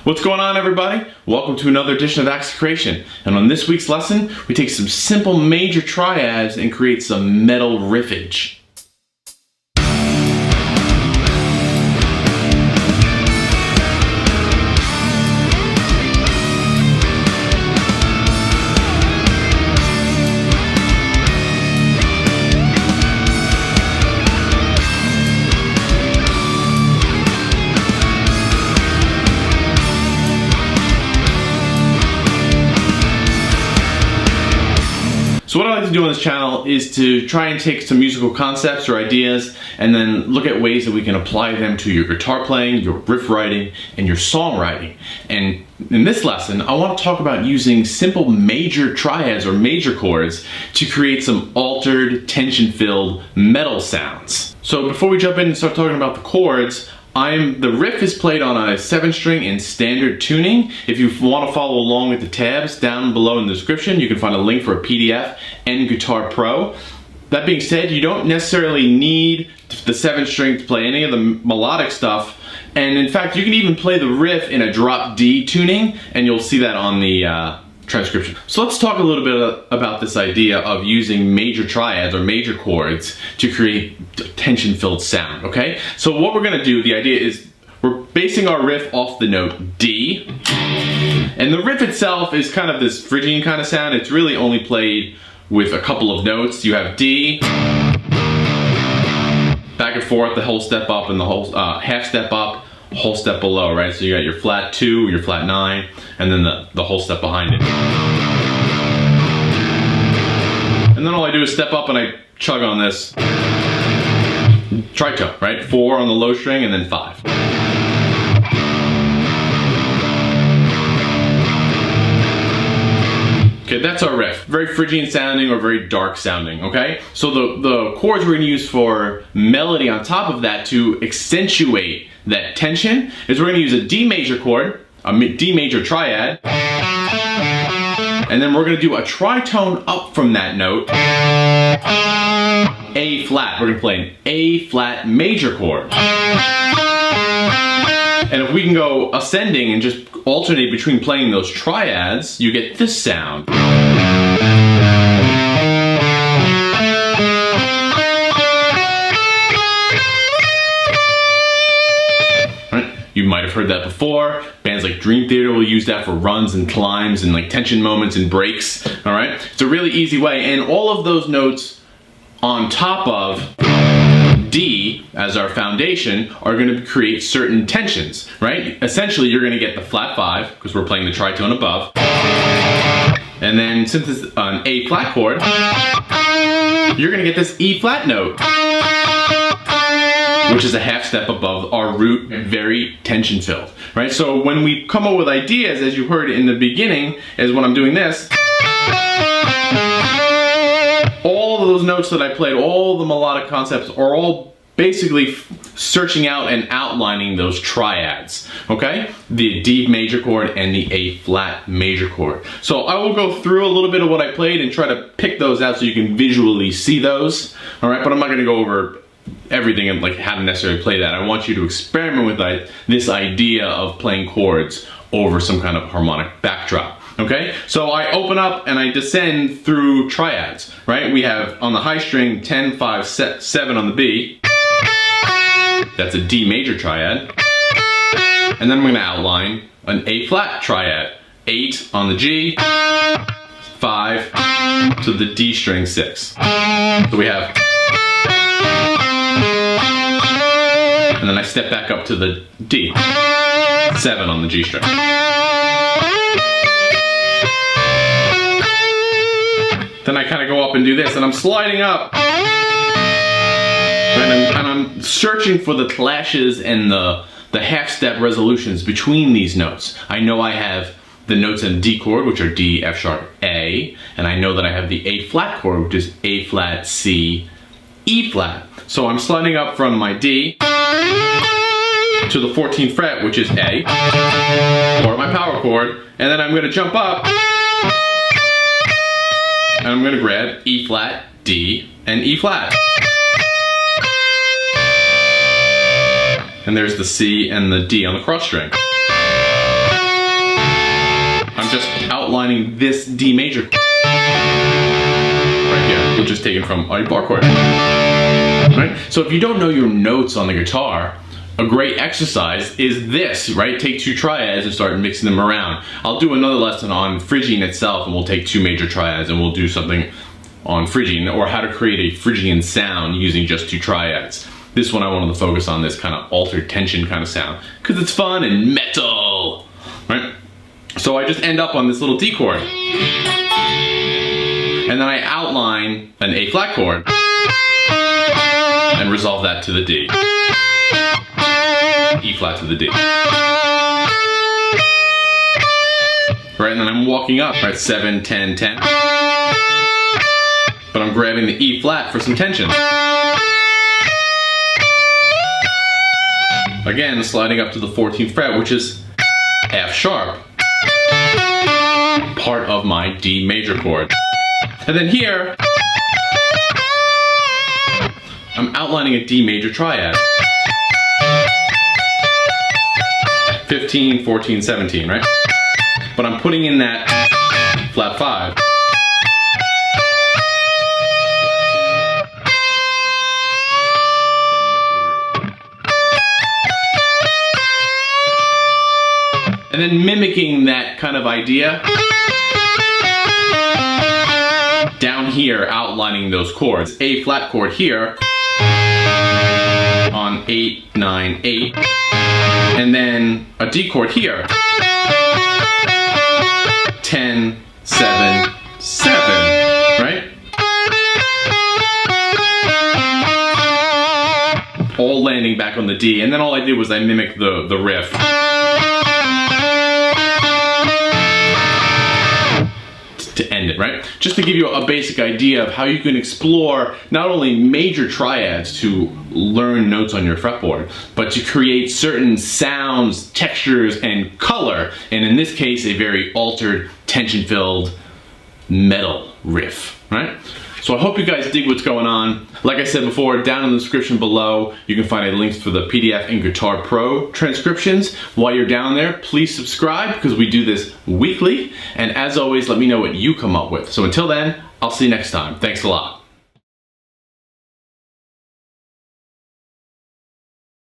What's going on, everybody? Welcome to another edition of Acts of Creation. And on this week's lesson, we take some simple major triads and create some metal riffage. So what I like to do on this channel is to try and take some musical concepts or ideas and then look at ways that we can apply them to your guitar playing, your riff writing, and your songwriting. And in this lesson, I want to talk about using simple major triads or major chords to create some altered, tension-filled metal sounds. So before we jump in and start talking about the chords, the riff is played on a 7-string in standard tuning. If you want to follow along with the tabs down below in the description, you can find a link for a PDF and Guitar Pro. That being said, you don't necessarily need the 7-string to play any of the melodic stuff. And in fact, you can even play the riff in a drop D tuning, and you'll see that on the transcription. So let's talk a little bit about this idea of using major triads or major chords to create tension-filled sound, okay? So what we're gonna do, the idea is we're basing our riff off the note D, and the riff itself is kind of this Phrygian kind of sound. It's really only played with a couple of notes. You have D, back and forth, the whole step up and the whole half step up, whole step below, right? So you got your flat 2, your flat 9, and then the whole step behind it. And then all I do is step up and I chug on this tritone, right? 4 on the low string and then 5. Okay, that's our riff. Very Phrygian sounding or very dark sounding, okay? So the chords we're gonna use for melody on top of that to accentuate that tension is we're gonna use a D major chord, a D major triad, and then we're gonna do a tritone up from that note, A flat. We're gonna play an A flat major chord. And if we can go ascending and just alternate between playing those triads, you get this sound. You might have heard that before. Bands like Dream Theater will use that for runs and climbs and like tension moments and breaks, all right? It's a really easy way, and all of those notes on top of D as our foundation are going to create certain tensions, right? Essentially, you're going to get the flat 5 because we're playing the tritone above. And then since it's an A flat chord, you're going to get this E flat note, which is a half step above our root, very tension filled, right? So when we come up with ideas, as you heard in the beginning, is when I'm doing this, all of those notes that I played, all the melodic concepts are all basically searching out and outlining those triads, okay? The D major chord and the A flat major chord. So I will go through a little bit of what I played and try to pick those out so you can visually see those, all right? But I'm not gonna go over everything and like how to necessarily play that. I want you to experiment with this idea of playing chords over some kind of harmonic backdrop. Okay, so I open up and I descend through triads, right? We have on the high string 10, 5, 7 on the B. That's a D major triad. And then I'm going to outline an A flat triad. 8 on the G, 5 to the D string 6. So we have, and then I step back up to the D, 7 on the G string. Then I kind of go up and do this, and I'm sliding up, and I'm searching for the clashes and the half-step resolutions between these notes. I know I have the notes in D chord, which are D, F sharp, A, and I know that I have the A flat chord, which is A flat, C, E flat. So I'm sliding up from my D to the 14th fret, which is A, or my power chord, and then I'm going to jump up, and I'm going to grab E flat, D, and E flat. And there's the C and the D on the cross string. just outlining this D major right here, which is taken from a bar chord. Right? So if you don't know your notes on the guitar, a great exercise is this, right? Take 2 triads and start mixing them around. I'll do another lesson on Phrygian itself, and we'll take 2 major triads and we'll do something on Phrygian, or how to create a Phrygian sound using just 2 triads. This one I wanted to focus on this kind of altered tension kind of sound, because it's fun and metal, right? So I just end up on this little D chord. And then I outline an A flat chord and resolve that to the D. E flat to the D. Right, and then I'm walking up, right, 7, 10, 10. But I'm grabbing the E flat for some tension. Again, sliding up to the 14th fret, which is F sharp, part of my D major chord. And then here, I'm outlining a D major triad. 15, 14, 17, right? But I'm putting in that flat 5. And then mimicking that kind of idea down here, outlining those chords. A flat chord here on 8, 9, 8, and then a D chord here, 10, 7, 7, right? All landing back on the D, and then all I did was I mimicked the riff. To end it, right? Just to give you a basic idea of how you can explore not only major triads to learn notes on your fretboard, but to create certain sounds, textures, and color, and in this case, a very altered, tension-filled metal riff, right? So I hope you guys dig what's going on. Like I said before, down in the description below, you can find a link for the PDF and Guitar Pro transcriptions. While you're down there, please subscribe, because we do this weekly. And as always, let me know what you come up with. So until then, I'll see you next time. Thanks a lot.